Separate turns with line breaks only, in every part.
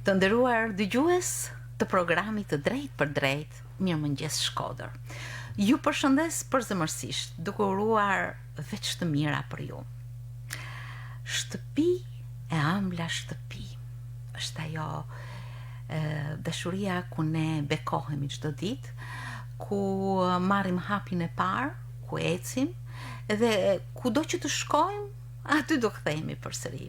Të nderuar dëgjues të programit të Drejt për Drejt, Mirëmëngjes Shkodër. Ju përshëndes përzemërsisht, duke uruar veç të mira për ju. Shtëpi e ëmbla shtëpi është ajo dashuria ku ne bekohemi çdo ditë, ku marrim hapin e parë, ku ecim dhe kudo që të shkojmë, aty do kthehemi përsëri.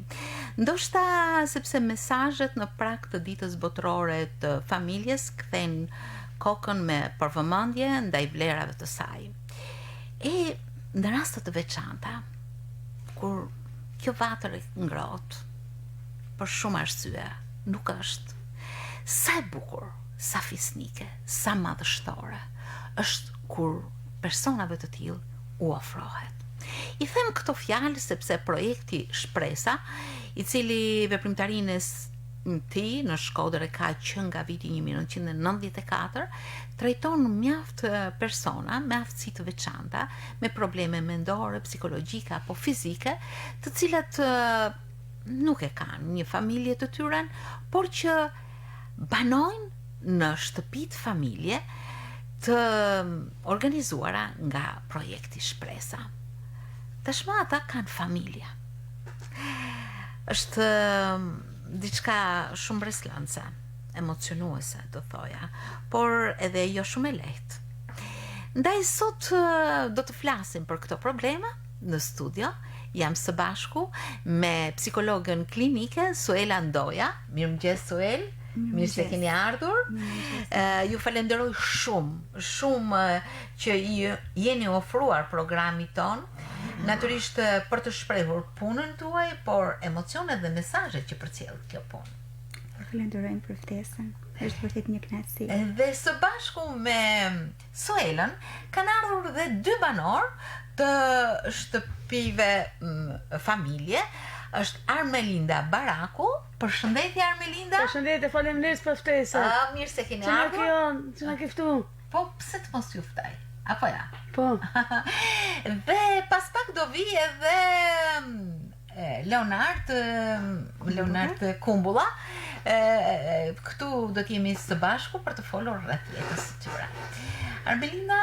Ndoshta sepse mesazhet në prag të ditës botërore të familjes kthejnë kokën me përvëmendje ndaj vlerave të saj. E në raste të veçanta, kur kjo vatër e ngrohtë, për shumë arsye, nuk është sa e bukur, sa fisnike, sa madhështore, është kur personave të tillë u ofrohet. I them këto fjalë sepse projekti Shpresa, i cili veprimtarinë e tij në Shkodër e ka që nga viti 1994, trajton mjaft persona me aftësi të veçanta, me probleme mendore, psikologjike apo fizike, të cilat nuk e kanë një familje të tyre, por që banojnë në shtëpitë familje të organizuara nga projekti Shpresa. Tashmë ata kanë familje. Është diçka shumë breslënse, emocionuese të thoja, por edhe jo shumë e lehtë. Ndaj sot do të flasim për këto probleme në studio. Jam së bashku me psikologën klinike Suela Ndoja. Mirëmëngjes Suel. Mirë se keni ardhur. Ju falenderoj shumë që jeni ofruar programit ton. Natyrisht për të shprehur punën tuaj, por emocionet dhe mesazhet që përcjell kjo punë.
Falenderojmë për ftesën. Është vërtet një kënaqësi.
Dhe së bashku me Suelën kanë ardhur dhe dy banor të shtëpive familje. Është Armelinda Baraku. Përshëndetje Armelinda.
Përshëndetje, faleminderit për ftesën.
Mirë se keni ardhur.
Ç'na ke ftuar?
Po pse të mos ju ftoj? Apo ja?
Po.
Dhe pas pak do vi edhe Leonard Kumbulla. Këtu do të jemi së bashku për të folur rreth jetës së tyre. Armelinda,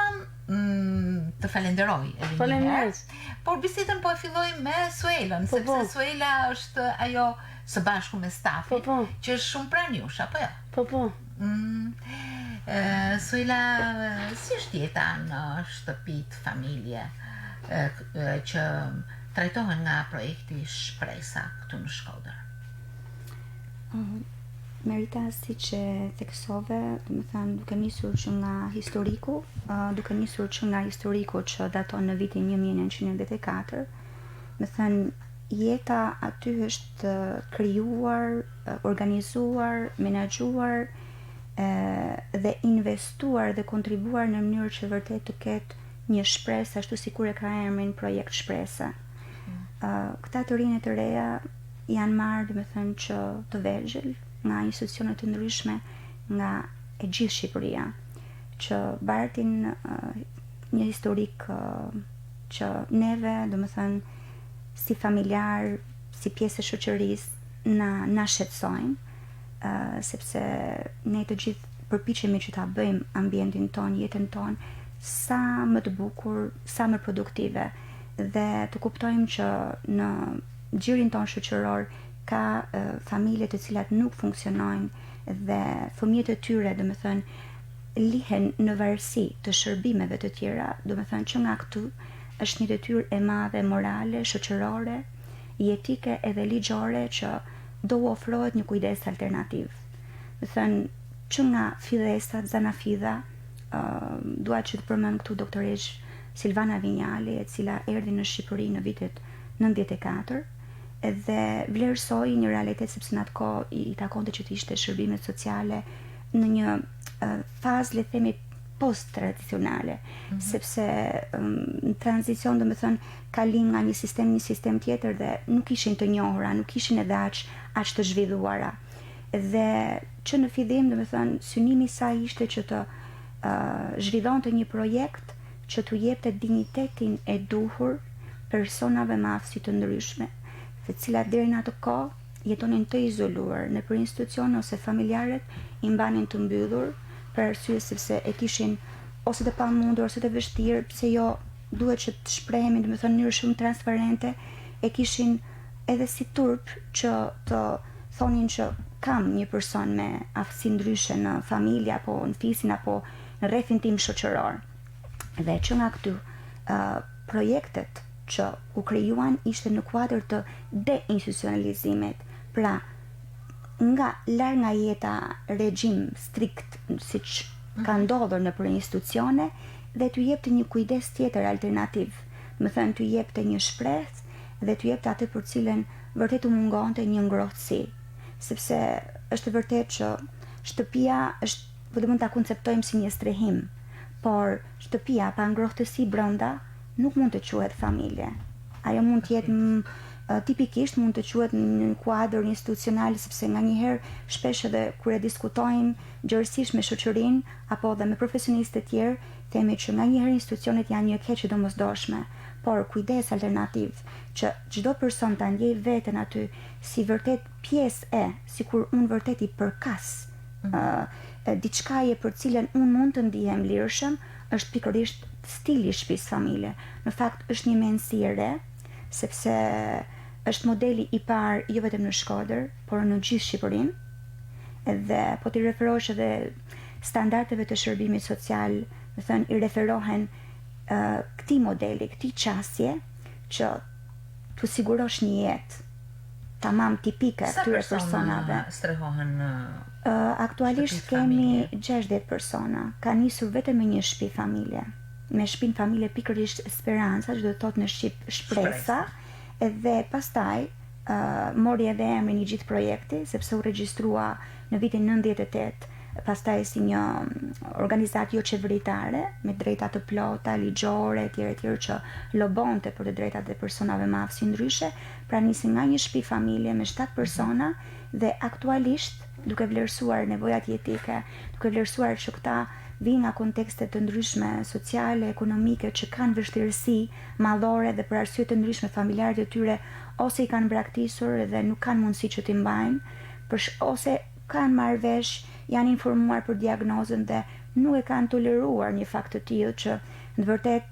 të falenderoj edhe një herë. Por bisedën po e filloj me Suelën, sepse Suela është ajo së bashku me stafin, që është shumë pranë jush, apo jo?
Po.
Suela, si është jeta në shtëpitë familje që trajtohen nga projekti Shpresa këtu në Shkodër?
Merita, si që theksove, duke nisur që nga historiku, që daton në vitin 1994, me thënë, jeta aty është krijuar, organizuar, menaxhuar dhe investuar dhe kontribuar në mënyrë që vërtet të ketë një shpresë, ashtu sikur e ka emrin projekt Shpresa. Këta të rinj e të reja janë marrë, domethënë, që të vegjël nga institucione të ndryshme nga e gjithë Shqipëria, që bartin një historik që neve, domethënë, si familjar, si pjesë e shoqërisë, na shqetësojnë, sepse ne të gjithë përpiqemi që ta bëjmë ambientin ton, jetën ton, sa më të bukur, sa më produktive, dhe të kuptojmë që në gjirin ton shoqëror ka familje të cilat nuk funksionojnë dhe fëmijët e tyre, domethënë, lihen në varësi të shërbimeve të tjera, domethënë që nga këtu është një detyrë e madhe morale, shoqërore, jetike edhe ligjore që do u ofrohet një kujdes alternativ. Domethënë, që nga fidhesat, zanafidha, dua që të përmend këtu doktoresh Silvana Vinjali, e cila erdhi në Shqipëri në vitet 94, edhe vlerësoi një realitet sepse në atë kohë i takonte që të ishte shërbimet sociale në një fazë, le të themi, post-tradicionale, sepse në tranzicion, domethënë, kalim nga një sistem tjetër dhe nuk ishin të njohura, nuk ishin edhe aq të zhvilluara. Dhe që në fillim, domethënë, synimi i saj ishte që të zhvillonte një projekt që t'u jepte dignitetin e duhur personave me aftësi të ndryshme, të cilat deri në atë kohë jetonin të izoluar në për institucion ose familjarët i mbanin të mbyllur për arsye sepse e kishin ose të pamundur ose të vështirë, pse jo duhet që të shprehemi në mënyrë shumë transparente, e kishin edhe si turp që të thonin që kam një person me aftësi ndryshe në familje apo në fisin apo në rrethin tim shoqëror. Dhe që nga këtu projektet që u krijuan ishte në kuadër të deinstitucionalizimit, pra nga larg nga jeta regjim strikt siç ka ndodhur në për institucione dhe t'u jepte një kujdes tjetër alternativ. Më thënë t'u jepte një shpresë dhe t'u jepte atë për cilën vërtet u mungonte një ngrohtësi, sepse është vërtet që shtëpia është, do mund ta konceptojmë si një strehim, por shtëpia pa ngrohtësi brenda nuk mund të quhet familje. Ajo mund të jetë tipikisht mund të quhet në kuadër institucional, sepse nganjëherë shpesh edhe kur e diskutojmë gjërësisht me shoqërinë apo dhe me profesionistë të tjerë, themi që nganjëherë institucionet janë një keq e domosdoshme, por kujdes alternativ që çdo person ta ndjej veten aty si vërtet pjesë sikur unë vërtet i përkas diçkaje për cilën unë mund të ndihem lirshëm, është pikërisht stili i shtëpisë familje. Në fakt është një mendësi e re, sepse është modeli i parë jo vetëm në Shkodër, por në gjithë Shqipërinë. Dhe po t'i referohesh edhe standardeve të shërbimit social, do thënë i referohen këtij modeli, këtij qasje që t'u sigurosh një jetë tamam tipike këtyre personave.
Sa strehohen?
Aktualisht kemi 60 persona. Ka nisur vetëm me një shtëpi familje. Me shtëpinë familje pikërisht Speranca, që do të thotë në shqip shpresa, dhe pastaj mori edhe emrin i gjithë projekti, sepse u regjistrua në vitin 98, pastaj si një organizatë jo qeveritare me drejta të plota, ligjore, etj që lobonte për të drejtat e personave me aftësi ndryshe, pra nisi nga një shtëpi familje me 7 persona dhe aktualisht duke vlerësuar nevojat jetike, duke vlerësuar që këta vinë nga kontekste të ndryshme sociale, ekonomike, që kanë vështirësi mallore dhe për arsye të ndryshme familjarët e tyre ose i kanë braktisur dhe nuk kanë mundësi që t'i mbajnë, ose kanë marrë vesh, janë informuar për diagnozën dhe nuk e kanë toleruar një fakt të tillë që në vërtet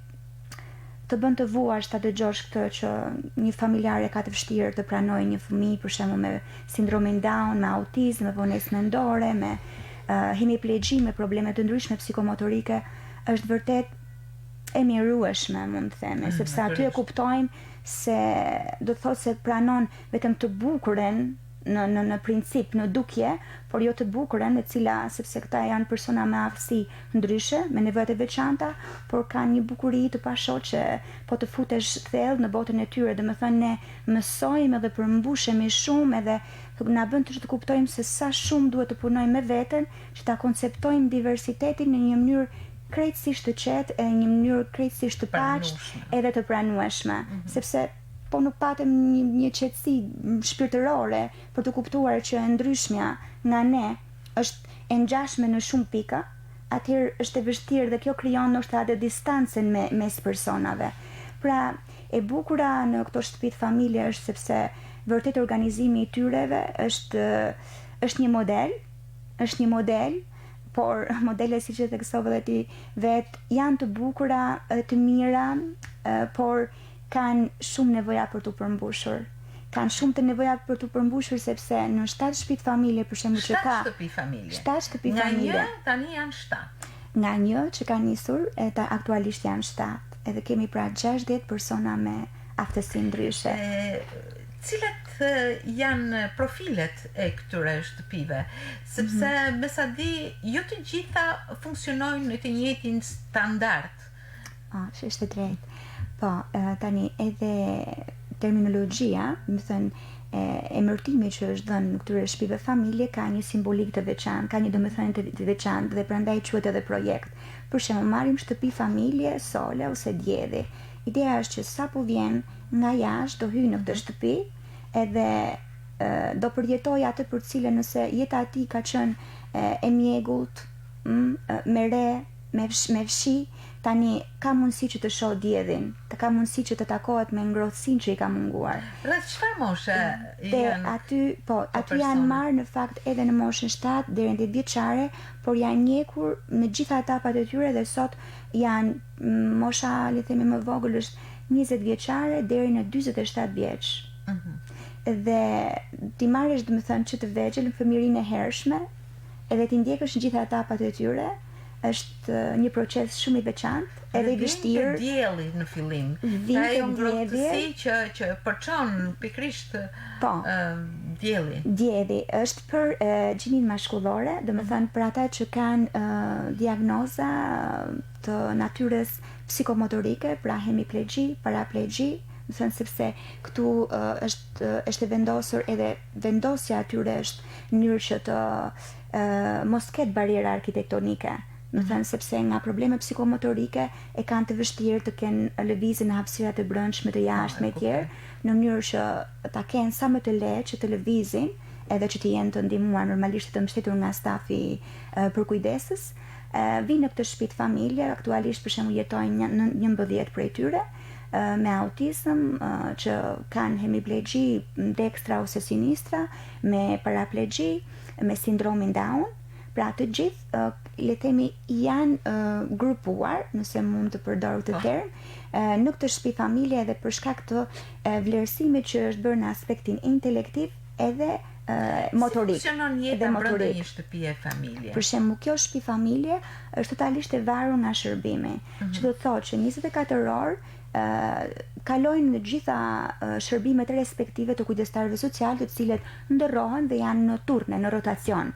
të bën të vuash ta dëgjosh këtë që një familjare ka të vështirë të pranojë një fëmijë për shembull me sindromin Down, me autizëm, me vonesë mendore, me hemiplegji, me probleme të ndryshme psikomotorike, është vërtet e mirueshme, mund të themi, sepse aty e kuptojmë se do të thotë se pranon vetëm të bukurën në princip, në dukje, por jo të bukurën, e cila, sepse këta janë persona me aftësi ndryshe, me nevojat e veçanta, por kanë një bukuri të pashoqe, po të futesh thellë në botën e tyre, dhe më thënë ne mësojmë edhe përmbushemi shumë edhe na bën të kuptojmë se sa shumë duhet të punojmë me veten, që ta konceptojmë diversitetin në një mënyrë krejtësisht të qetë e një mënyrë krejtësisht të paqë edhe të pranueshme, sepse po nuk patëm një qetësi shpirtërore për të kuptuar që e ndryshmja nga ne është e ngjashme në shumë pika, atëherë është e vështirë dhe kjo krijon ndoshta edhe distancën mes personave. Pra, e bukura në këto shtëpi të familje është sepse vërtet organizimi i tyreve është një model, por modele siç e theksove dhe ti vetë janë të bukura, të mira, por kanë shumë nevoja për të përmbushur. Kanë shumë të nevoja për të përmbushur sepse në 7 shtëpi familje për shembull që ka
7 shtëpi familje.
7 shtëpi familje.
Nga një tani janë 7.
Nga një që ka nisur, aktualisht janë 7. Edhe kemi pra 60 persona me aftësi ndryshe.
Cilat janë profilet e këtyre shtëpive? Sepse me sa di, jo të gjitha funksionojnë në të njëjtin standard.
Është drejt. Po, tani edhe terminologjia, më thënë, emërtimi që është dhënë në këtyre shtëpive familje ka një simbolik të veçantë, ka një domethënie të veçantë dhe prandaj quhet edhe projekt. Për shembull, marrim shtëpi familje Sole ose Djedhi. Ideja është që sapo vjen nga jashtë do hyjë në këtë shtëpi edhe do përjetojë atë për cilën nëse jeta e tij ka qenë e mjegullt, me re, me fshi, Tani ka mundësi që të shoh diellin, ka mundësi që të takohet me ngrohtësinë që i ka munguar.
Rreth çfarë moshe
Dhe
janë?
aty janë marrë në fakt edhe në moshën 7 deri në 10 vjeçare, por janë njekur në gjitha etapat e tyre dhe sot janë mosha, le të themi më vogël është 20 vjeçare deri në 47 vjeç. Dhe ti marrësh domethënë që të vegjël në fëmijërinë e hershme, edhe ti ndjekësh në gjitha etapat e tyre. Është një proces shumë i veçantë, edhe i vështirë.
Vjen dielli në fillim. Ka ajo ngrohtësi që përçon pikërisht dielli.
Dielli është për gjinin maskullore, domethënë për ata që kanë diagnoza të natyrës psikomotorike, pra hemiplegji, paraplegji, thënë sepse këtu është vendosur edhe vendosja atyre është në mënyrë që të mos ketë bariera arkitektonike. Më thënë sepse nga probleme psikomotorike e kanë të vështirë të kenë lëvizje në hapësirat e brendshme të jashtme e tjerë, në mënyrë që ta kenë sa më të lehtë që të lëvizin, edhe që të jenë të ndihmuar normalisht të mbështetur nga stafi përkujdesës. Vinë në këtë shtëpi familje, aktualisht për shembull jetojnë 11 prej tyre me autizëm, që kanë hemiplegji dekstra ose sinistra, me paraplegji, me sindromin Down. Pra të gjithë, le themi, janë grupuar, nëse mund të përdor këtë term, në këtë shtëpi familje edhe për shkak të vlerësimit që është bërë në aspektin intelektiv edhe motorik.
Funksionon jeta brenda një shtëpie familje.
Për shembull, kjo shtëpi familje është totalisht e varur nga shërbimi, që do të thotë që 24 orë kalojnë në gjitha shërbimet respektive të kujdestarëve social, të cilët ndërrohen dhe janë në turne, në rotacion.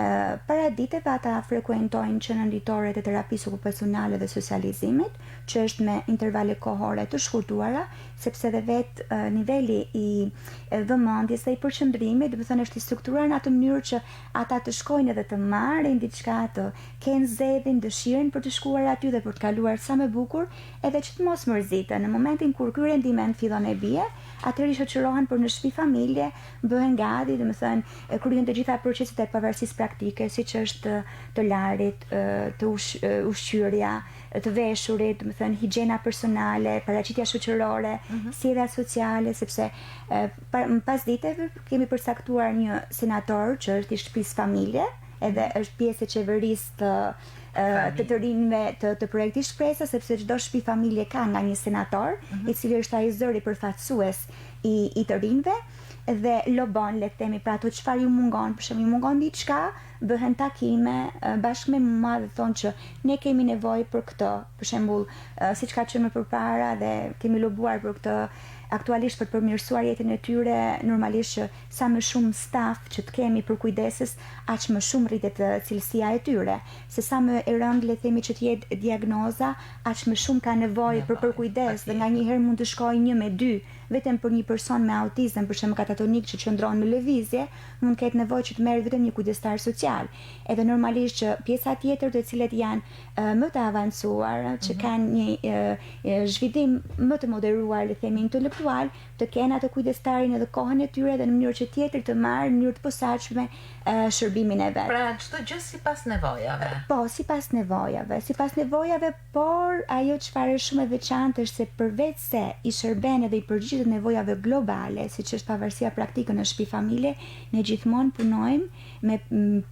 Para diteve ata frekuentojnë qenën ditore të terapisë okupacionale dhe socializimit, që është me intervale kohore të shkurtuara, sepse dhe vetë niveli i vëmendjes dhe i përqendrimit, do të thënë, është i strukturuar në atë mënyrë që ata të shkojnë edhe të marrin diçka, të kenë zgjedhjen, dëshirën për të shkuar aty dhe për të kaluar sa më bukur, edhe që të mos mërziten. Në momentin kur ky rendiment fillon e bie, atëherë i shoqërohen për në shtëpi familje, bëhen gati, do të thënë, kryen të gjitha proceset e pavarësisë praktike, siç është të larit, të ushqyerja, të veshurit, do të thënë higjiena personale, paraqitja shoqërore, sjellja sociale, sepse pas diteve kemi përcaktuar një senator që është i shtëpisë familje, edhe është pjesë e qeverisë të rinjve të projektit Shpresa, sepse çdo shtëpi familje ka nga një senator, i cili është ai zëri përfaqësues i të rinjve, dhe lobon, le të themi, pra ato çfarë ju mungon, për shembull, ju mungon diçka, bëhen takime bashkë me mua dhe thonë që ne kemi nevojë për këtë, për shembull, siç ka qenë më përpara dhe kemi lobuar për këtë aktualisht për të përmirësuar jetën e tyre, normalisht që sa më shumë staf që të kemi për kujdesës, aq më shumë rritet cilësia e tyre. Se sa më e rëndë, le të themi, që të jetë diagnoza, aq më shumë ka nevojë për kujdes, dhe nganjëherë mund të shkojë 1 me 2, vetëm për një person me autizëm, për shembull katatonik që qëndron në lëvizje, mund ketë nevojë që të merret vetëm një kujdestar social. Edhe normalisht që pjesa tjetër, të cilët janë më të avancuar, që kanë një zhvillim më të moderuar, le të themi, intelektual, të kenë atë kujdestarin edhe kohën e tyre dhe në mënyrë që tjetër të marrë në mënyrë të posaçme shërbimin e vet.
Pra çdo gjë sipas nevojave.
Po, sipas nevojave, por ajo çfarë është shumë e veçantë është se përveç se i shërben edhe i përgjigjet nevojave globale, siç është pavarësia praktike në shtëpi familje, ne gjithmonë punojmë me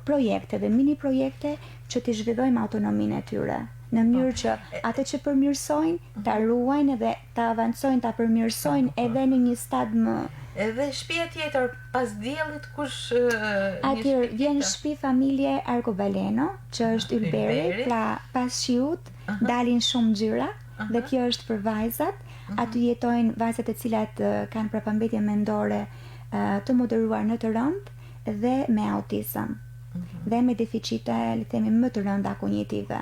projekte dhe mini projekte që të zhvillojmë autonominë e tyre, në mënyrë që atë që përmirësojnë ta ruajnë dhe ta avancojnë, ta përmirësojnë edhe në një stad më.
Edhe shtëpia tjetër pas diellit kush
atëherë vjen shtëpi familje Arcobaleno, që është Ylberi, pra pas shiut dalin shumë ngjyra dhe kjo është për vajzat. Aty jetojnë vajzat e cilat kanë prapambetje mendore të moderuar në të rëndë dhe me autizëm dhe me deficite, le të themi, më të rënda kognitive.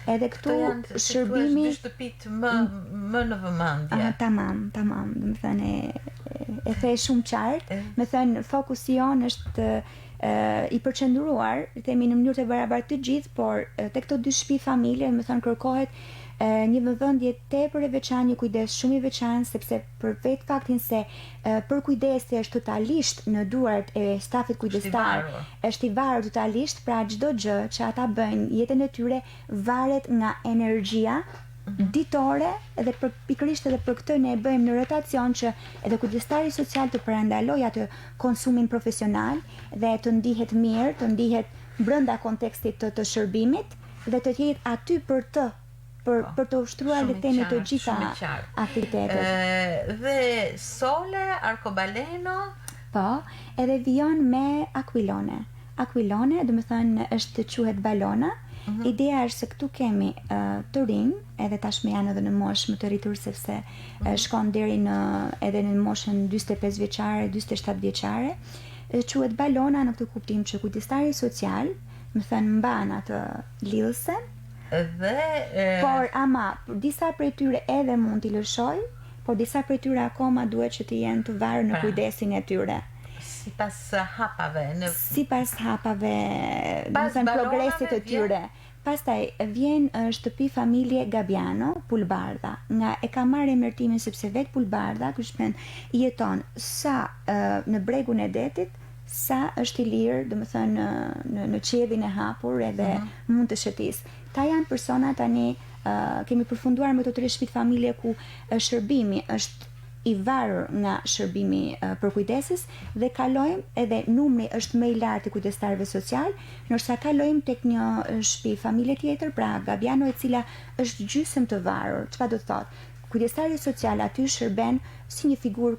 Edhe këtu shërbimi
janë shtëpitë më në vëmendje.
Tamam, do të thënë e the shumë qartë, më thënë fokusi jon është i përqendruar, le të themi, në mënyrë të barabartë të gjithë, por tek këto dy shtëpi familje, më thënë, kërkohet një vëmendje tepër e veçantë, një kujdes shumë i veçantë, sepse për vetë faktin se për kujdesi është totalisht në duart e stafit kujdestar, është i varur totalisht, pra çdo gjë që ata bëjnë jetën e tyre varet nga energjia ditore, edhe pikërisht edhe për këtë ne e bëjmë në rotacion që edhe kujdestari social të parandalojë atë konsumin profesional dhe të ndihet mirë, të ndihet brenda kontekstit të shërbimit dhe të jetë aty për të ushtruar le të themi të gjitha aktivitetet.
Dhe Sole, Arcobaleno,
po, edhe vijon me Aquilone. Aquilone, do të thënë është quhet balona. Ideja është se këtu kemi të rinj, edhe tashmë janë edhe në moshë më të rritur sepse shkon deri edhe në moshën 45 vjeçare, 47 vjeçare. Quhet balona në këtë kuptim që kujdestari social, më thënë mban atë lidhësen, por ama disa prej tyre edhe mund t'i lëshoj, por disa prej tyre akoma duhet që të jenë të varur në kujdesin e tyre.
Sipas hapave,
do të thënë progresit të tyre. Pastaj vjen shtëpi familje Gabiano, Pulbardha. Nga e ka marrë emërtimin sepse vetë Pulbardha, ky shtëpi jeton sa në bregun e detit, sa është i lirë, do të thënë në qiellin e hapur edhe mund të shëtis. Ta janë persona tani kemi përfunduar me të tre shtëpitë familje ku shërbimi është i varur nga shërbimi për kujdesis dhe kalojmë edhe numri është më i lartë i kujdestarëve social, ndërsa kalojmë tek një shtëpi familje tjetër, pra Gabiano, e cila është gjysmë të varur. Çfarë do të thotë? Kujdestari social aty shërben si një figurë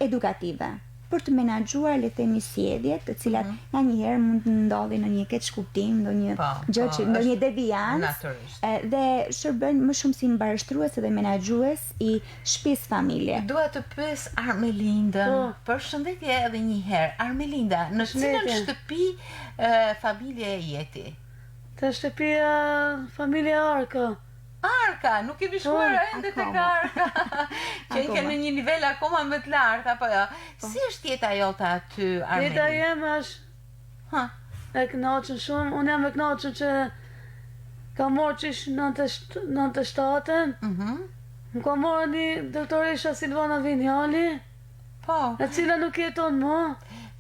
edukative për të menaxhuar le të themi sjelljet, të cilat nganjëherë mund të ndodhin në një keq kuptim, ndonjë gjë që ndonjë deviancë, dhe shërben më shumë si mbarështrues dhe menaxhues i shtëpisë familje.
Dua të pyes Armelindën. Përshëndetje edhe një herë. Armelinda, në cilën shtëpi familje jeti?
Të shtëpia familje
Arka, nuk kemi shkuar ende tek Arka. Që kemi në një nivel akoma më të lartë, apo jo? Si është jeta jote aty, Armelin?
Jeta jeme është e kënaqur shumë. Unë jam e kënaqur që ka marrë qish 97-ën. Më ka marrë një doktoresha Silvana Vinjali, e cila nuk jeton më.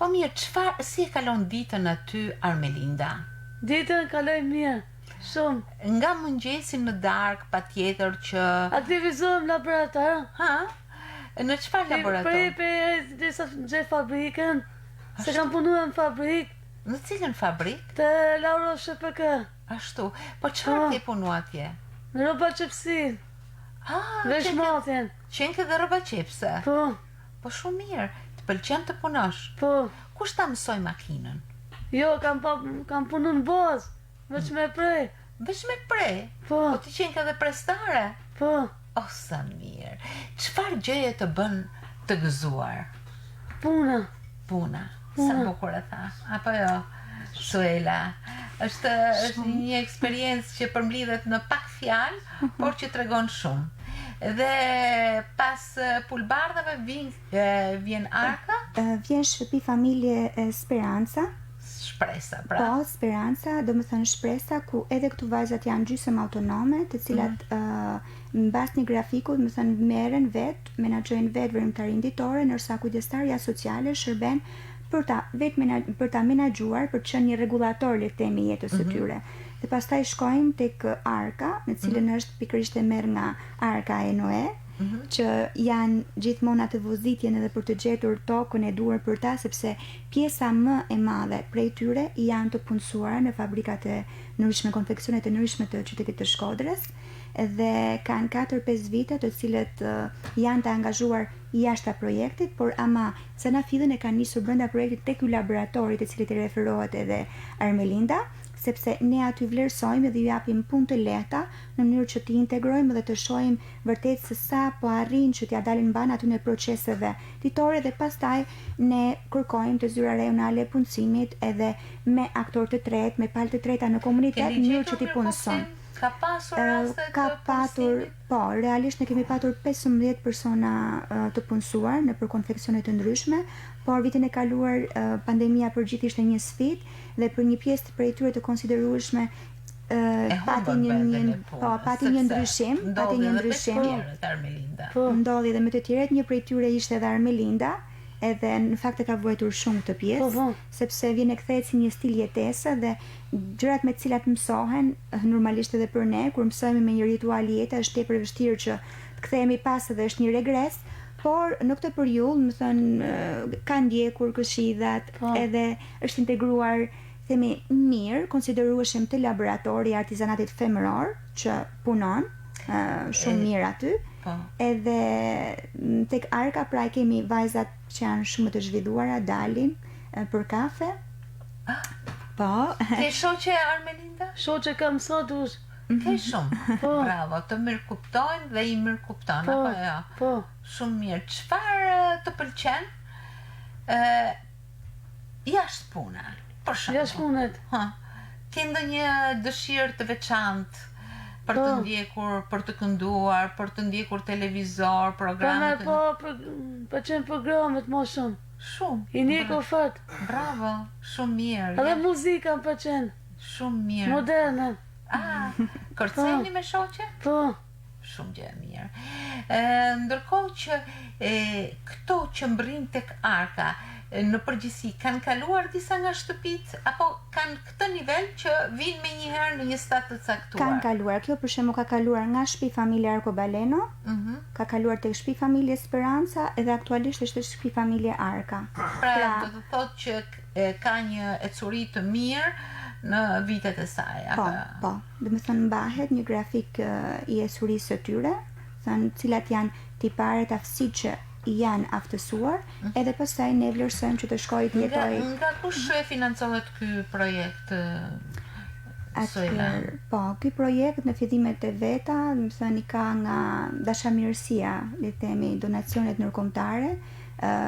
Po mirë, si e kalon ditën aty, Armelinda?
Ditën kaloj mirë. Shumë.
Nga mëngjesi në darkë, patjetër që
aktivizohem laborator.
Në çfarë laborator?
Për disa gjë fabrikën. Se kam punuar në fabrikë.
Në cilën fabrikë?
Te Lauro SHPK.
Ashtu. Po çfarë ke punuar atje?
Në rroba çepsi. Veshmatin.
Qenë dhe rroba çepse. Po shumë mirë. Të pëlqen të punosh?
Po.
Kush ta mësoi makinën?
Jo, kam punuar në bazë. Veç me prej.
Veç me prej?
Po.
Po ti qenë edhe prestare?
Po.
O, sa mirë. Çfarë gjëje të bën të gëzuar?
Puna.
Sa bukur e tha. Apo jo, Suela? Është një eksperiencë që përmblidhet në pak fjalë, por që tregon shumë. Dhe pas Pulbardhave vjen Arka?
Vjen shtëpi familje Speranca.
Shpresa, pra.
Po, Speranca, do më thënë shpresa, ku edhe këtu vajzat janë gjysmë autonome, të cilat mbas një grafiku, do më thënë merren vetë, menaxhojnë vetë vrimtarin ditore, ndërsa kujdestarja sociale shërben për ta menaxhuar, për të qenë një rregullator le të themi jetës së tyre. Dhe pastaj shkojmë tek Arka, në cilën është pikërisht e merr nga Arka e Noe, që janë gjithmonë atë vozitjen edhe për të gjetur tokën e duhur për ta, sepse pjesa më e madhe prej tyre janë të punësuara në fabrikat e ndryshme, konfeksionet e ndryshme të qytetit të Shkodrës, dhe kanë 4-5 vite të cilët janë të angazhuar jashtë projektit, por ama se na fillen e kanë nisur brenda projektit tek ky laboratori te cilit i referohet edhe Armelinda, sepse ne aty vlerësojmë dhe ju japim punë të lehta në mënyrë që t'i integrojmë dhe të shohim vërtet se sa po arrin që t'ja dalin mban aty në proceseve ditore, dhe pastaj ne kërkojmë të zyra rajonale punësimit edhe me aktor të tretë, me palë të treta në komunitet, në mënyrë që t'i punëson.
Ka pasur raste të punësimit?
Po, realisht ne kemi patur 15 persona të punësuar në për konfeksione të ndryshme, por vitin e kaluar pandemia përgjithsisht ishte një sfidë dhe për një pjesë prej tyre të konsiderueshme pati një ndryshim, ndodhi edhe me të tjerët, një prej tyre ishte edhe Armelinda, edhe në fakt e ka vuajtur shumë këtë pjesë, sepse vjen e kthehet si një stil jetese dhe gjërat me të cilat mësohen, normalisht edhe për ne, kur mësojmë me një ritual jete, është tepër e vështirë që të kthehemi pas edhe është një regres, por në këtë periudhë, më thënë, ka ndjekur këshillat, edhe është integruar, themi, mirë, konsiderueshëm të laboratori i artizanatit femëror që punon shumë mirë aty. Edhe tek Arka pra kemi vajzat që janë shumë të zhvilluara, dalin për kafe. Po.
Ke shoqe Armelinda?
Shoqe kam sot ush.
Ke shumë. Bravo, të mirë kuptojnë dhe i mirë kuptojnë, apo jo?
Po.
Shumë mirë. Çfarë të pëlqen? Jashtë puna. Për shembull.
Jashtë punet.
Ke ndonjë dëshirë të veçantë? Për të ndjekur, për të kënduar, për të ndjekur televizor, programet...
Pëlqen programet më shumë.
Shumë.
I ndjeko fat.
Bravo, shumë mirë.
Edhe muzika më pëlqen.
Shumë mirë.
Moderne.
Kërceni me shoqe?
Po.
Shumë gjë e mirë. Ndërkohë që këto që mbërrin tek Arka, në përgjithësi kanë kaluar disa nga shtëpit apo kanë këtë nivel që vinë me një herë në një stad të caktuar?
Kanë kaluar. Kjo për shembull ka kaluar nga shtëpi familje Arcobaleno, ka kaluar tek shtëpi familje Speranca edhe aktualisht është shtëpi familje Arka.
Pra do të thotë që ka një ecuri të mirë në vitet e saj.
Po. Do të thënë mbahet një grafik i ecurisë së tyre, thënë cilat janë tiparet aftësitë që janë aftësuar, edhe pastaj ne vlerësojmë që të shkojë të jetojë.
Nga kush financohet ky projekt?
Po, ky projekt në fillimet e veta, më thënë, ka nga dashamirësia, le të themi, donacionet ndërkombëtare,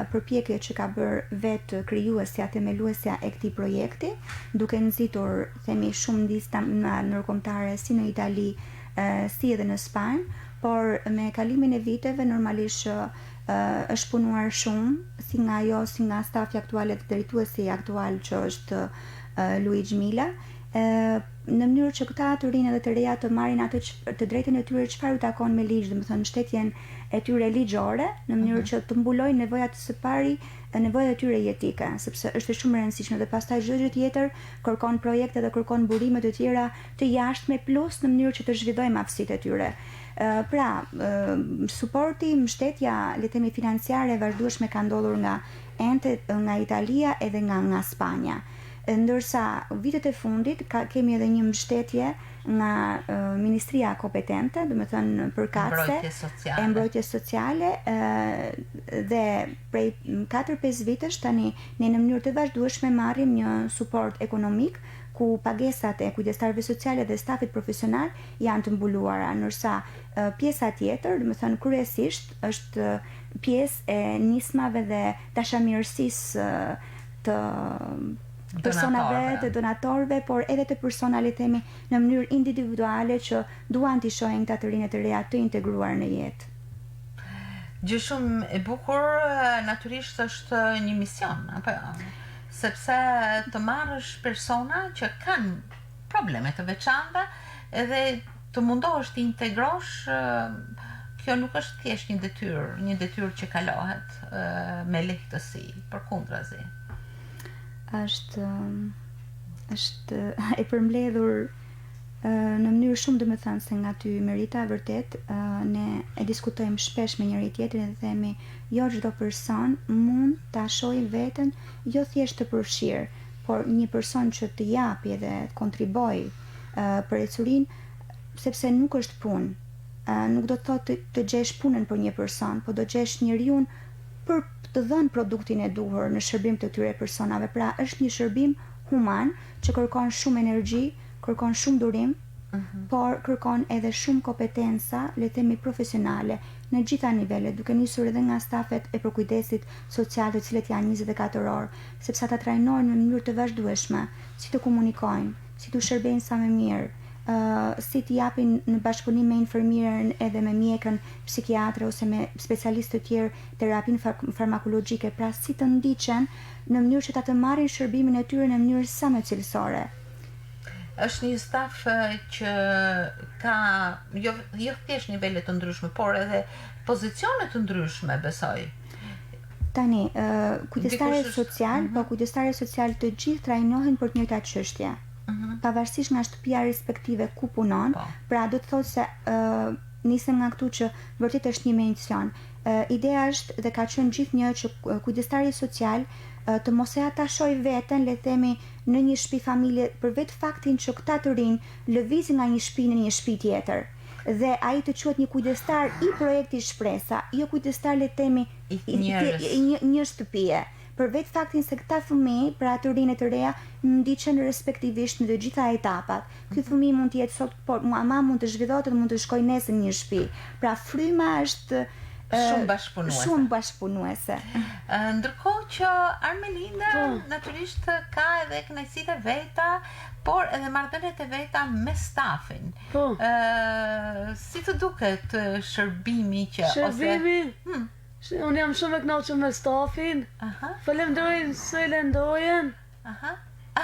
përpjekje që ka bërë vetë krijuesja, themeluesja e këtij projekti, duke nxitur, themi, shumë ndista ndërkombëtare si në Itali, si edhe në Spanjë, por me kalimin e viteve normalisht është punuar shumë si nga ajo, si nga stafi aktual dhe drejtuesi aktual që është Luigi Mila, në mënyrë që këta të rinë dhe të reja të marrin atë të drejtën e tyre çfarë u takon me ligj, domethënë shtetjen e tyre ligjore, në mënyrë që të mbulojnë nevojat së pari, nevojat e tyre jetike, sepse është shumë e rëndësishme dhe pastaj çdo gjë tjetër kërkon projekte dhe kërkon burime të tjera të jashtme plus në mënyrë që të zhvillojmë aftësitë e tyre. Pra, suporti, mbështetja, le të themi financiare e vazhdueshme ka ndodhur nga Italia edhe nga Spanja. Ndërsa vitet e fundit kemi edhe një mbështetje nga Ministria kompetente, domethënë përkatëse e mbrojtjes sociale, dhe prej 4-5 vitesh tani ne në mënyrë të vazhdueshme marrim një suport ekonomik ku pagesat e kujdestarëve sociale dhe stafit profesional janë të mbuluara, ndërsa pjesa tjetër, domethënë kryesisht është pjesë e nismave dhe dashamirësisë të personave, të donatorëve, por edhe të personale, themi, në mënyrë individuale që duan të shohin këta të rinj të reja të integruar në jetë.
Gjë shumë e bukur, natyrisht është një mision, apo jo? Sepse të marrësh persona që kanë probleme të veçanta edhe të mundohesh të integrosh, kjo nuk është thjesht një detyrë që kalohet me lehtësi, përkundrazi.
Është e përmbledhur në mënyrë shumë domethënë se nga ty Merita, vërtet ne e diskutojmë shpesh me njëri tjetrin dhe themi jo çdo person mund ta shohë veten jo thjesht të përfshirë, por një person që të japi dhe të kontribojë për ecurinë, sepse nuk është punë. Nuk do të thotë të gjesh punën për një person, po do gjesh njeriu për të dhënë produktin e duhur në shërbim të këtyre personave. Pra është një shërbim human që kërkon shumë energji, kërkon shumë durim, por kërkon edhe shumë kompetenca, le të themi profesionale, në gjitha nivelet, duke nisur edhe nga stafet e përkujdesit social, të cilët janë 24 orë, sepse ata trajnojnë në mënyrë të vazhdueshme, si të komunikojnë, si të shërbejnë sa më mirë, si të japin në bashkëpunim me infermierën edhe me mjekën psikiatre ose me specialistë të tjerë terapin farmakologjike, pra si të ndiqen në mënyrë që ta të marrin shërbimin e tyre në mënyrë sa më cilësore.
është një staf që ka jo thjesht nivele të ndryshme, por edhe pozicione të ndryshme, besoj.
Tani, kujdestarët social, po kujdestarët social të gjithë trajnohen për të njëjta çështje. Pavarësisht nga shtëpia respektive ku punon, pra do të thotë se nisem nga këtu që vërtet është një mension. Ideja është dhe ka qenë gjithnjë që kujdestari social të mos e atashoj veten, le të themi, në një shtëpi familje për vetë faktin që këta të rinj lëvizin nga një shtëpi në një shtëpi tjetër. Dhe ai të quhet një kujdestar i projektit Shpresa, jo kujdestar, le të themi, një shtëpie. Për vetë faktin se këta fëmijë, pra të rinj e të reja, ndiqen respektivisht në të gjitha etapat. Ky fëmijë mund të jetë sot, por mama mund të zhvillohet dhe mund të shkojë nesër në një shtëpi. Pra fryma është shumë bashkëpunuese.
Ndërkohë që Armelinda natyrisht ka edhe kënaqësitë veta, por edhe marrëdhëniet e veta me stafin. Si të duket shërbimi që
Unë jam shumë e kënaqur me stafin. Falenderoj Selen Dojen,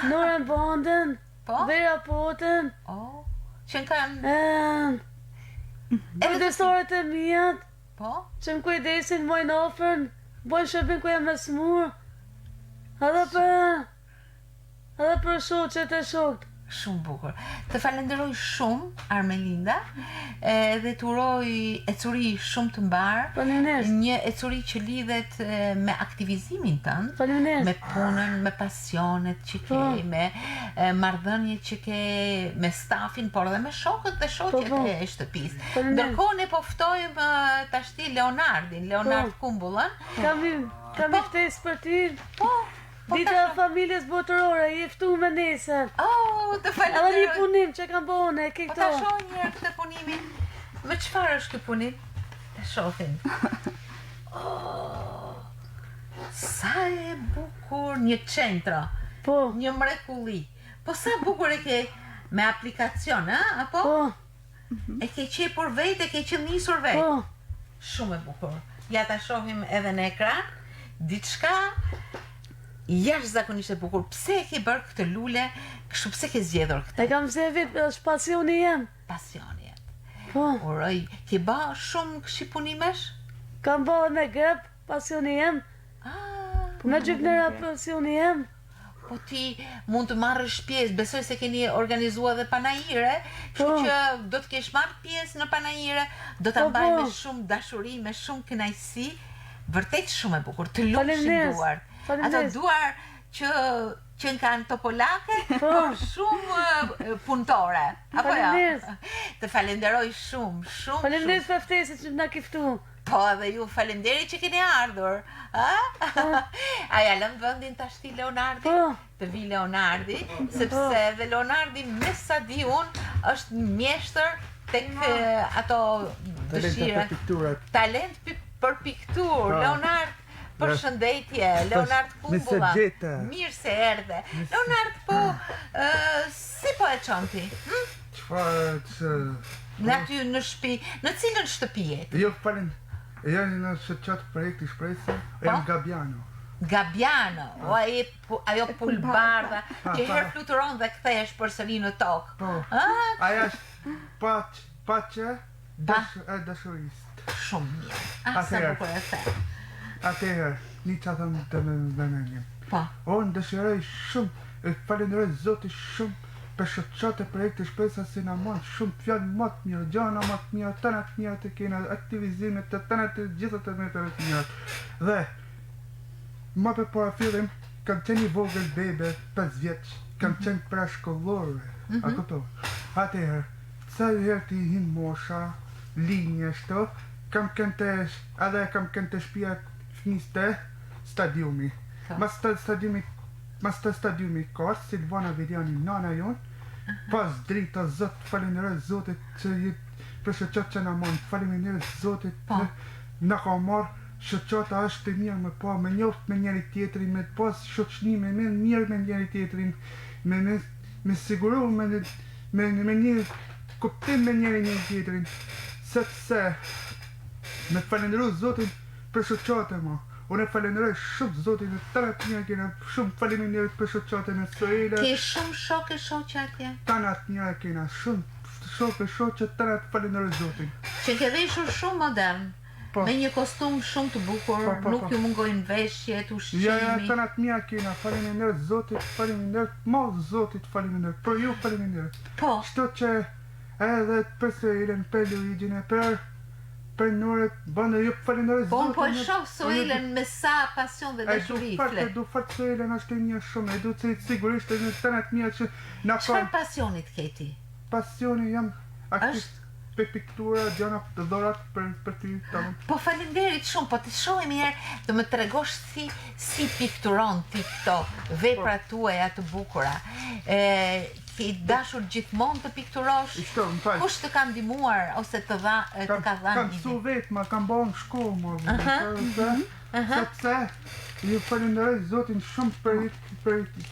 Noren Banden, Vera Potën.
Që kanë
kujdestarët e mijat. Që më kujdesin, mojnë ofërn, bojnë shërbim ku jam me smur. Edhe për shoqet e shokët.
Shumë bukur. Të falenderoj shumë, Armelinda, dhe të uroj ecuri shumë të mbarë, një ecuri që lidhet me aktivizimin tënd, me punën, me pasionet që ke, me marrëdhëniet që ke me stafin, por edhe me shokët dhe shoqet e shtëpisë. Ndërkohë ne po ftojmë tashti Leonard Kumbullën.
Kam i ftesë për ty. Dita e familjes botërore, i ftu me nesër.
Të falenderoj.
Edhe një punim që kam bëne, ke këto.
Po ta shoh një herë këtë punimin. Me çfarë është ky punim? Ta shohim. Sa e bukur, një qendro. Një mrekulli. Po sa bukur e ke me aplikacion, apo? E ke qepur vetë, e ke qëllisur vetë. Shumë e bukur. Ja ta shohim edhe në ekran. Diçka jashtëzakonisht e bukur. Pse e ke bërë këtë lule, kështu pse ke zgjedhur këtë?
E kam zgjedhur, është pasioni jem.
Pasioni jem. Uroj, ke bërë shumë kësi punimesh?
Kam bërë me grep, pasioni jem. Me gjyknera, pasioni jem.
Po ti mund të marrësh pjesë, besoj se keni organizuar dhe panajire, kështu që do të kesh marrë pjesë në panajire, do ta mbaj me shumë dashuri, me shumë kënaqësi, vërtet shumë e bukur, të lumshin duart. Ato duar që kanë topolake, por shumë punëtore. Apo ja? Të falenderoj shumë.
Falenderit për ftesën që na ke ftuar.
Po, edhe ju falenderit që keni ardhur. Aja lëm vendin tashti Leonardi, të vi Leonardi, sepse edhe Leonardi me sa di unë është mjeshtër tek ato dëshira. Talent për pikturë. Leonard, përshëndetje, Leonard Kumbulla. Mirë se erdhe. Leonard, po, si po e qon ti? Në aty në shtëpi, në cilën shtëpi jeti?
Jo, falen, janë në shoqat projekti Shpresa, jam
Gabiano, ajo pulbardha, që herë fluturon dhe kthehesh përsëri në tokë.
Aja është pache dashurisht.
Shumë mirë. Sa bukur e the.
Atëherë, një që thëmë të me menjëm. Unë dëshiroj shumë, e falenderoj Zoti shumë për shoqat e projekti Shpresa si na mund shumë fjalë më të mirë, gjëra më të mira, tëna të mira të kena, aktivizimet të tëna të gjitha të metave të mira. Dhe më për para fillim, kam qenë i vogël bebe, 5 vjeç, kam qenë prashkollore. A kupton? Atëherë, sa herë ti hin mosha, linje shto, kam kënë të shpia fëmiste stadiumi. Mas të stadiumi ka, Silvana Vidjani nana jonë, pas drita Zot, falenderoj Zotit që për shoqat që na mund, falenderoj Zotit që na ka marrë, shoqata është e mirë me pa, me njoft me njëri tjetrin, me pas shoqënime me mirë me njëri tjetrin, me siguru me një kuptim me njëri tjetrin, sepse me falenderu Zotin për shoqate ma, Unë falenderoj shumë Zotin e tërat mia kena shumë faleminderit për shoqatën e Soela.
Ke shumë shokë shoqë atje?
Tanat mia kena shumë shoqë tërat falenderoj Zotin.
Që ke veshur shumë modern.
Po.
Me një kostum shumë të bukur, nuk ju mungojnë veshjet, ushqimi.
Ja, tanat mia kena faleminderit Zotit, faleminderit, mos Zotit faleminderit, për ju faleminderit.
Po.
Shto që edhe për Soelën, për Luigjin e për Nore, bëndë ju falenderoj Zotin.
Po e shoh Soelën me sa pasion dhe dashuri flet.
Du fat Soelën është e një shumë, e du të sigurisht e një tanat mia që na
Çfarë pasionit ke ti?
Pasioni jam aktiv për piktura, gjana të dhorat për ty tamam.
Po faleminderit shumë, po të shohim herë të më tregosh si pikturon ti këto veprat tuaja të bukura. Ke dashur gjithmonë të pikturosh? Kush të ka ndihmuar ose të ka dhënë?
Kam su vetë, kam bërë në shkollë, sepse ju falenderoj Zotin shumë për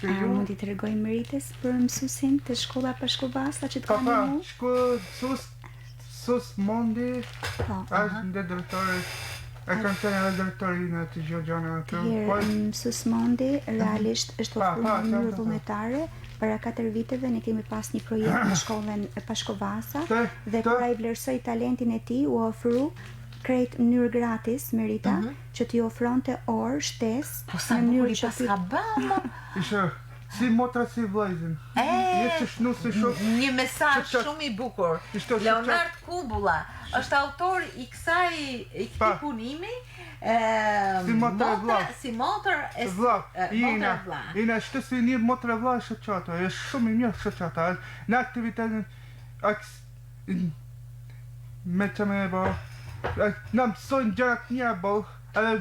ju.
Mund t'i tregoj Merites për mësuesin të shkolla Pashkovasa që të ka ndihmuar?
Sus Mondi, është ndë drejtori, e kam qenë edhe drejtorinë të Gjogjana.
Mësues Mondi realisht është ofruar në mënyrë vullnetare. Para 4 viteve ne kemi pas një projekt në shkollën Pashkovasa dhe kur ai vlerësoi talentin e tij u ofru krejt në mënyrë gratis Merita që t'i ofronte orë shtesë
në mënyrë që pas ka bëm.
Isha si motra si vllajzën. Jetë shnu si shok.
Një mesazh shumë i bukur. Leonard Kubulla është autor i këtij punimi.
Si motra vlla.
Si motër e
vlla. Ina është si një motra vlla shoqata, është shumë i mirë shoqata. Në aktivitetin me që me bërë, në mësojnë gjërat një bërë, edhe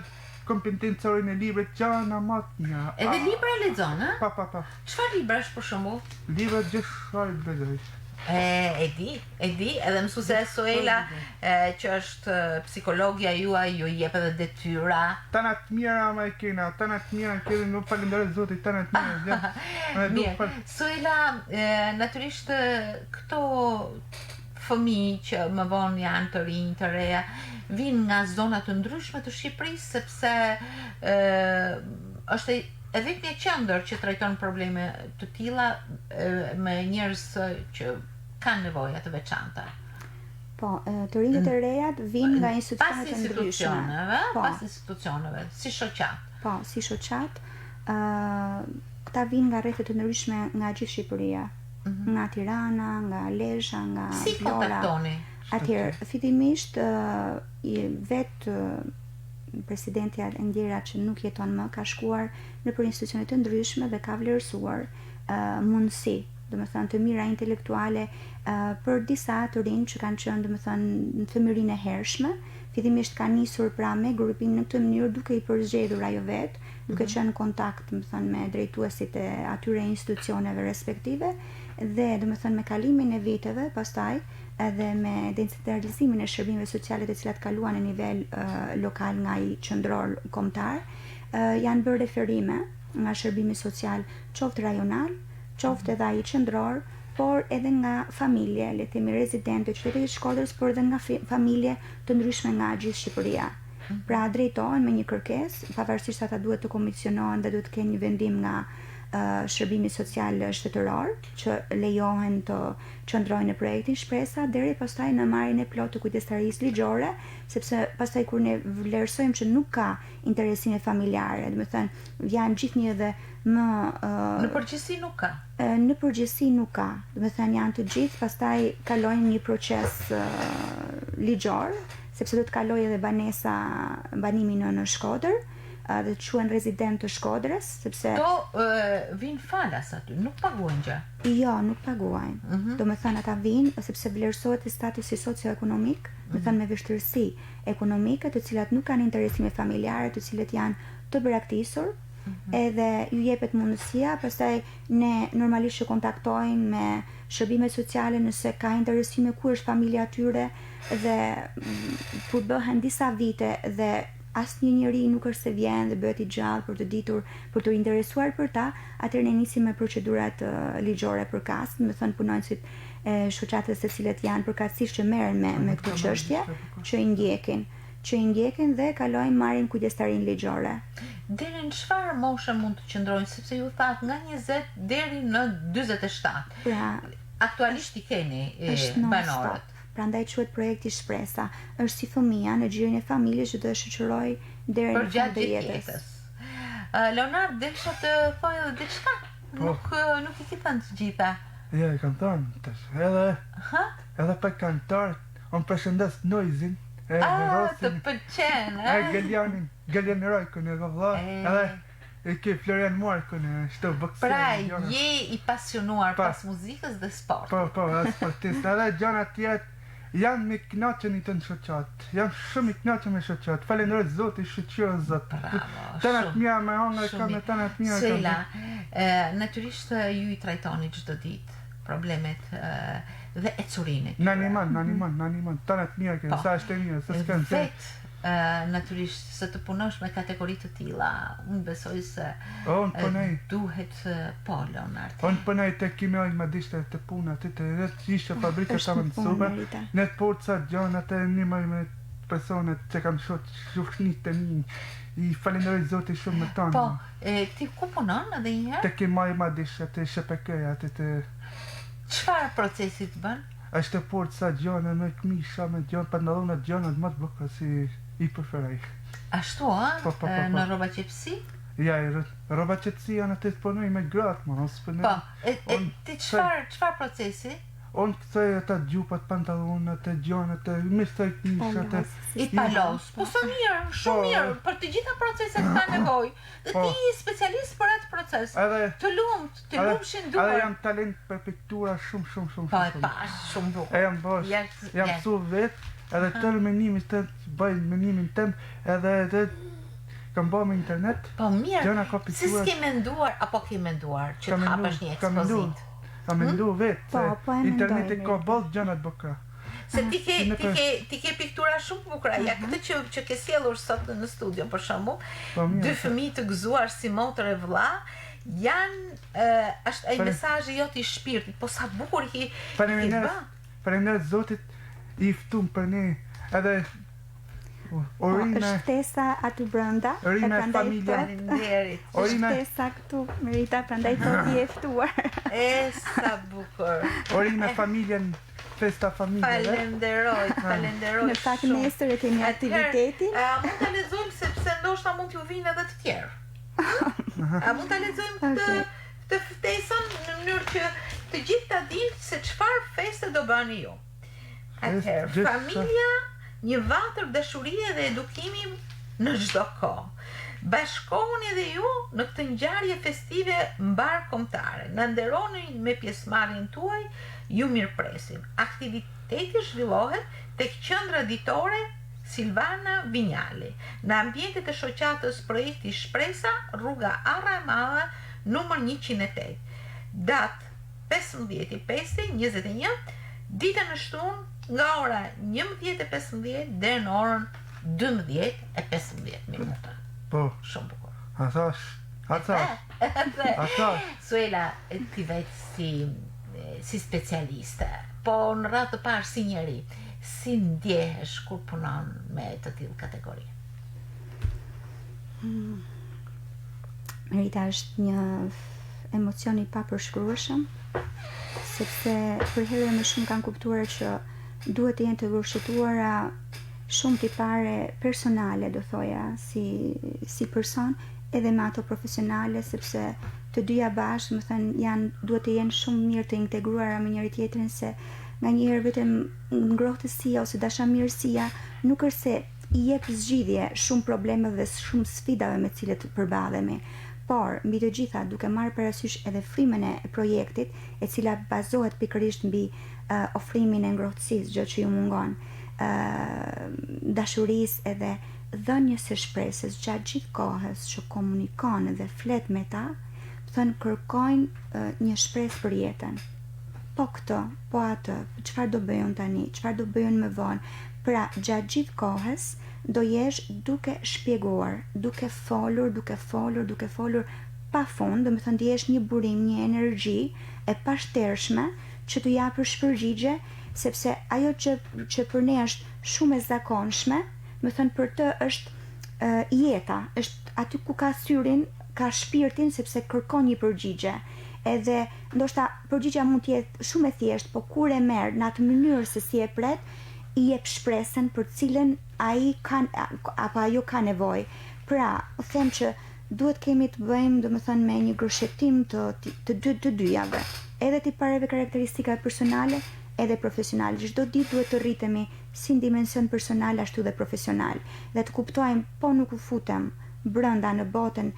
kompetencorin e libret gjana matë një.
Edhe libra lexon, ha?
Pa.
Çfarë libra është për shembull?
Libra gjithçfarë lexoj.
E di, edhe mësuesja Soela, që është psikologja juaj, ju jep edhe detyra.
Tanat mira më kena, nuk falenderoj Zotit, tanat mira.
Mirë. Soela, natyrisht këto fëmijë që më vonë janë të rinj, të reja, vinë nga zona të ndryshme të Shqipërisë, sepse është e vetmja qendër që trajton probleme të tilla me njerëz që kanë nevoja të veçanta.
Po, të rinjtë të rejat vinë nga institucionet të ndryshme.
Pas institucioneve, si shoqat.
Po, si shoqat. Këta vinë nga rrethet të ndryshme nga gjithë Shqipëria. Nga Tirana, nga Lesha, nga Vlora.
Si kontaktoni?
Atëherë, fillimisht vetë presidentja e Ndjera që nuk jeton më ka shkuar nëpër institucione të ndryshme dhe ka vlerësuar mundësi, domethënë të mira intelektuale për disa të rinj që kanë qenë domethënë në fëmijërinë e hershme. Fillimisht ka nisur pra me grupin në këtë mënyrë duke i përzgjedhur ajo vetë, duke qenë në kontakt domethënë me drejtuesit e atyre institucioneve respektive dhe domethënë me kalimin e viteve pastaj edhe me decentralizimin e shërbimeve sociale të cilat kaluan në nivel lokal nga i qendror kombëtar, janë bërë referime nga shërbimi social qoftë rajonal, qoftë edhe ai qendror, por edhe nga familje, le të themi rezidentë të qytetit të Shkodrës, por edhe nga familje të ndryshme nga gjithë Shqipëria. Pra drejtohen me një kërkesë, pavarësisht ata duhet të komisionohen dhe duhet të kenë një vendim nga shërbimi social shtetëror që lejohen të qëndrojnë në projektin shpresa deri pastaj në marrjen e plotë të kujdestarisë ligjore, sepse pastaj kur ne vlerësojmë që nuk ka interesime familjare, domethënë janë gjithnjë edhe më
në përgjithësi nuk ka.
Në përgjithësi nuk ka. Domethënë janë të gjithë, pastaj kalojnë një proces ligjor, sepse do të kalojë edhe banesa banimi në Shkodër, dhe të quhen rezident të Shkodrës, sepse
vinë falas aty, nuk paguajnë gjë.
Jo, nuk paguajnë. Domethënë ata vinë sepse vlerësohet statusi socio-ekonomik, domethënë me vështirësi ekonomike, të cilat nuk kanë interesime familjare, të cilët janë të braktisur, edhe ju jepet mundësia, pastaj ne normalisht që kontaktojmë me shërbimet sociale nëse ka interesime ku është familja atyre dhe kur bëhen disa vite dhe asnjë njeri nuk është se vjen dhe bëhet i gjallë për të ditur, për të interesuar për ta, atëherë ne nisim me procedurat ligjore përkatëse, do të thënë punonjësit shoqatës të cilët janë përkatësisht që merren me këtë çështje, që i ndjekin. që i ndjekin dhe kalojnë marrin kujdestarin ligjore.
Deri në çfarë moshe mund të qëndrojnë, sepse ju thatë nga 20 deri në 47.
Pra,
aktualisht i keni banorët.
Prandaj quhet projekti Shpresa. Është si fëmia në gjirin e familjes që do të shoqëroj deri në fund të jetës.
Leonard, desha të thoj edhe diçka? Nuk i ke thënë të gjitha.
Ja, i kam thënë tash. Edhe për kantarët, unë përshëndes Noizin,
të pëlqen,
Gelian Rojkën e vëlla, edhe e ke Florian Markën e shto bokseri.
Pra, je i pasionuar pas muzikës dhe sportit.
Po, e sportist. Edhe gjana tjetë, jam me knaqen i të në shoqat. Jam shumë i knaqen me shoqat. Falenderoj Zotit, shqyqyrë Zot. Tënat mja me hangër kam e tënat mja.
Suela, natyrisht ju i trajtoni çdo ditë problemet dhe ecurinit.
Në animon, tënat mja ke, sa është e mja, se s'kën se.
Natyrisht se të punosh me kategoritë të tilla, unë besoj se duhet po, Leonard.
Unë punoj tek kimjoj më dishte të puna aty të ishte fabrika sa më super. Në të porca gjona të nimoj me personat që kam shoqënit të mi. I falenderoj Zotit shumë më tonë.
Po, ti ku punon edhe një herë?
Tek kimjoj më dishte të SHPK-ja aty të.
Çfarë procesi të bën?
Është porca gjona me këmisha me gjona pantallona gjona më të bukura si i preferoj.
Ashtu në rroba qepsi?
Ja, rroba qepsi janë atë të punoj me gratë, më nësë punoj.
Po, ti çfarë procesi?
Unë këthej ata gjupat pantallona, të gjona, të mistoj këmisha, të...
I palos, po së mirë, shumë mirë, për të gjitha proceset ka nevoj. Dhe ti i specialist për atë proces. Të lumshin duar.
Edhe jam talent për piktura shumë.
Po e pash, shumë bukur.
E jam bosh, jam su vetë, edhe tërë menimin të bëjnë menimin tem, edhe kam bërë me internet.
Po mirë, si s'ke menduar, apo ke menduar që të hapash një ekspozit?
Ka mendu vetë, interneti ka bëllë gjënat bukra.
Se ti ke piktura shumë bukra, ja këtë që ke sjellur sot në studio, për shembull, dy fëmijë të gëzuar si motër e vëlla, është ai mesazhi jot i shpirtit, po sa bukur i bën.
Faleminderit
Zotit i ftuam për ne, edhe
është shtesa aty brenda,
e prandaj
është shtesa këtu, Merita, prandaj thot i e ftuar.
Sa bukur.
Ori me familjen, festa familje.
Falenderoj.
Në fakt nesër e kemi aktivitetin.
Mund ta lexojmë sepse ndoshta mund t'ju vinë edhe të tjerë. A mund ta lexojmë të ftesën në mënyrë që të gjithë ta dinë se çfarë feste do bëni ju. Atëherë, familja, një vatër dashurie dhe edukimi në çdo kohë. Bashkohuni edhe ju në këtë ngjarje festive mbarkombëtare. Na nderoni me pjesëmarrjen tuaj, ju mirëpresim. Aktiviteti zhvillohet tek qendra ditore Silvana Vinjali, në ambientet e shoqatës projekti Shpresa, rruga Arra e Madhe, numër 108. Datë 15/5/21, ditën e shtunë nga ora 11:15 deri në orën 12:15.
Po.
Shumë bukur.
Athash.
Suela, ti vetë si specialiste, po në radhë të parë si njeri, si ndjehesh kur punon me të tillë kategori?
Merita, është një emocion i papërshkrueshëm, sepse për herë më shumë kanë kuptuar që duhet të jenë të vërshëtuara shumë tipare personale, do thoja, si person, edhe me ato profesionale, sepse të dyja bashkë, më thënë, duhet të jenë shumë mirë të integruara me njëri tjetrin, se nga njëherë vetëm ngrohtësia ose dashamirësia nuk është se i jep zgjidhje shumë problemeve dhe shumë sfidave me cilët përballemi, por mbi të gjitha duke marrë parasysh edhe frymën e projektit, e cila bazohet pikërisht mbi ofrimin e ngrohtësisë, gjë që ju mungon, dashurisë edhe dhënies së shpresës gjatë gjithë kohës që komunikon dhe flet me ta, thënë kërkojnë një shpresë për jetën. Po këtë, po atë, çfarë do bëjun tani, çfarë do bëjun më vonë. Pra, gjatë gjithë kohës do jesh duke shpjeguar, duke folur pa fund, do të thënë të jesh një burim, një energji e pashtershme që të japësh përgjigje, sepse ajo që për ne është shumë e zakonshme, më thënë për të është jeta, është aty ku ka syrin, ka shpirtin, sepse kërkon një përgjigje. Edhe ndoshta përgjigja mund të jetë shumë e thjeshtë, po kur e merr në atë mënyrë se si e pret, i jep shpresën për cilën ai ka apo ajo ka nevojë. Pra, them që duhet kemi të bëjmë, domethënë, me një gërshetim të dyjave. Edhe të pareve karakteristika personale, edhe profesionale. Çdo ditë duhet të rritemi si në dimension personal ashtu dhe profesional. Dhe të kuptojmë, po nuk u futem brenda në botën,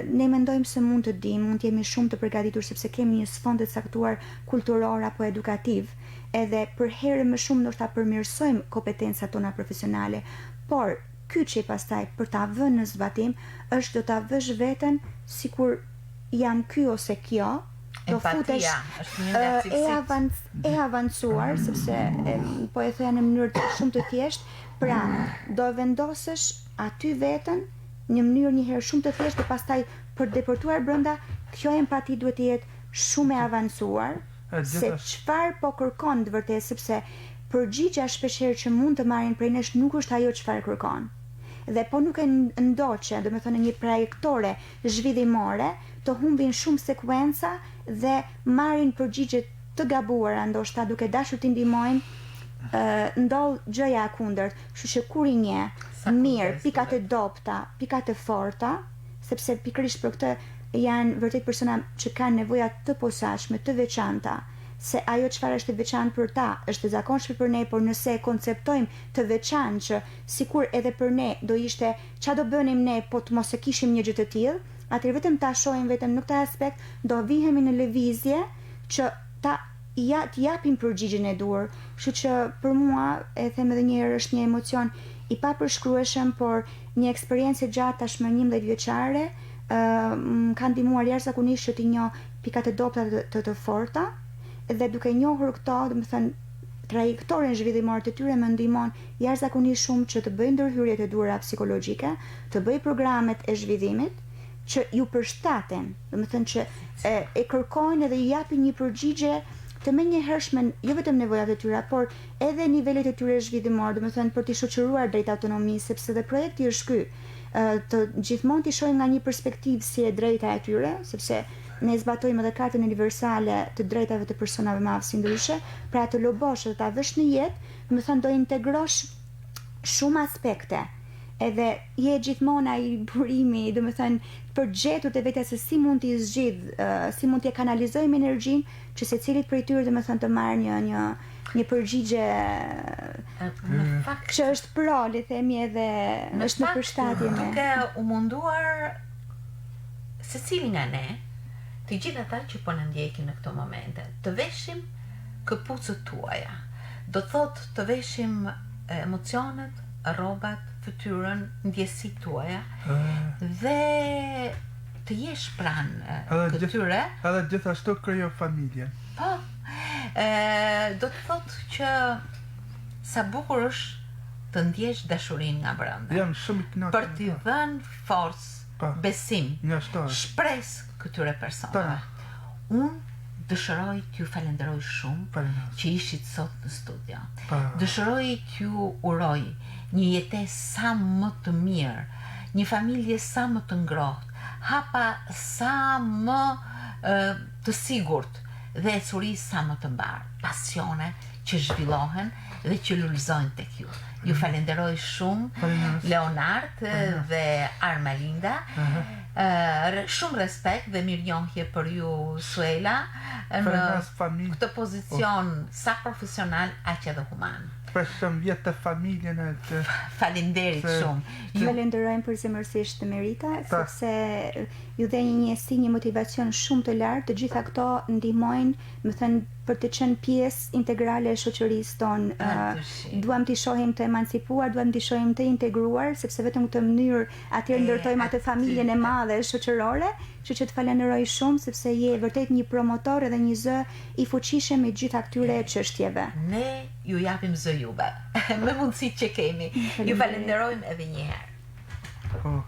ne mendojmë se mund të dim, mund të jemi shumë të përgatitur sepse kemi një sfond të caktuar kulturor apo edukativ, edhe për herë më shumë ndoshta përmirësojmë kompetencat tona profesionale, por kyçi pastaj për ta vënë në zbatim është do ta vësh veten sikur jam ky ose kjo, do futesh e avancuar, sepse po e thoya në mënyrë shumë të thjeshtë, pra do vendosësh aty veten në mënyrë një herë shumë të thjeshtë, dhe pastaj për deportuar brenda, kjo empati duhet të jetë shumë e avancuar, se çfarë po kërkon të vërtetë, sepse përgjigja shpeshherë që mund të marrin prej nesh nuk është ajo çfarë kërkon. Dhe po nuk e ndoqe, domethënë një trajektore zhvillimore, të humbin shumë sekuenca dhe marrin përgjigje të gabuara, ndoshta duke dashur t'i ndihmojnë, ndodh gjëja e kundërt. Kështu që kur i njeh mirë pikat e dobta, pikat e forta, sepse pikërisht për këtë janë vërtet persona që kanë nevoja të posaçme, të veçanta, se ajo çfarë është e veçantë për ta është e zakonshme për ne, por nëse e konceptojmë të veçantë që sikur edhe për ne do ishte ç'a do bënim ne po të mos e kishim një gjë të tillë, atëherë vetëm ta shohim vetëm në këtë aspekt, do vihemi në lëvizje që të japim përgjigjen e duhur. Kështu që për mua, e them edhe një herë, është një emocion i papërshkrueshëm, por një eksperiencë e gjatë tashmë 11 vjeçare, më ka ndihmuar jashtëzakonisht që të njoh pikat e dobta të forta, dhe duke njohur këto, domethënë trajektoren zhvillimore të tyre më ndihmon jashtëzakonisht shumë që të bëj ndërhyrjet e duhura psikologjike, të bëj programet e zhvillimit që ju përshtaten, domethënë që e kërkojnë edhe ju japin një përgjigje të menjëhershme, jo vetëm nevojat e tyre, por edhe nivelet e tyre zhvillimor, domethënë për t'i shoqëruar drejt autonomisë, sepse dhe projekti është ky, të gjithmonë t'i shohim nga një perspektivë si e drejta e tyre, sepse ne zbatojmë edhe Kartën Universale të drejtave të personave me aftësi ndryshe, pra të lobosh dhe ta vësh në jetë, domethënë do integrosh shumë aspekte. Edhe je gjithmonë ai burimi, domethënë përgjetur te vetja se si mund t'i zgjidh, si mund t'i kanalizojmë energjinë, që secilit prej tyre domethënë të marrë një përgjigje që është pro, le themi, edhe është në përshtatje me.
Duke u munduar secili nga ne, të gjithë ata që po na ndjekin në këto momente, të veshim këpucët tuaja. Do thotë të veshim emocionet, rrobat, fytyrën, ndjesitë tuaja dhe të jesh pranë këtyre.
Edhe gjithashtu krijo familje.
Po. Do të thotë që sa bukur është të ndjesh dashurinë nga brenda.
Jam shumë i kënaqur.
Për t'i dhënë forcë, besim, shpresë këtyre personave. Unë dëshiroj t'ju falenderoj shumë që ishit sot në studio. Dëshiroj t'ju uroj një jetesë sa më të mirë, një familje sa më të ngrohtë, hapa sa më të sigurt dhe ecuri sa më të mbarë, pasione që zhvillohen dhe që lulëzojnë tek ju. Ju falenderoj shumë, Leonard dhe Armalinda. Shumë respekt dhe mirënjohje për ju, Suela, në këtë pozicion sa profesional aq edhe human.
Shpresojmë vjetë të familjen e të...
Falenderit shumë.
Falenderojmë për zemërsisht të Merita, sepse ju dhe një njësi, një motivacion shumë të lartë, të gjitha këto ndihmojnë, më thënë, për të qenë pjesë integrale e shoqërisë tonë. Duam t'i shohim të emancipuar, duam t'i shohim të integruar, sepse vetëm këtë mënyrë atëherë ndërtojmë atë familjen e madhe shoqërore, që të falenderoj shumë, sepse je vërtet një promotor edhe një zë i fuqishëm i gjitha këtyre çështjeve.
Ne ju japim zë juve, me mundësitë që kemi. Ju falenderojmë edhe një herë.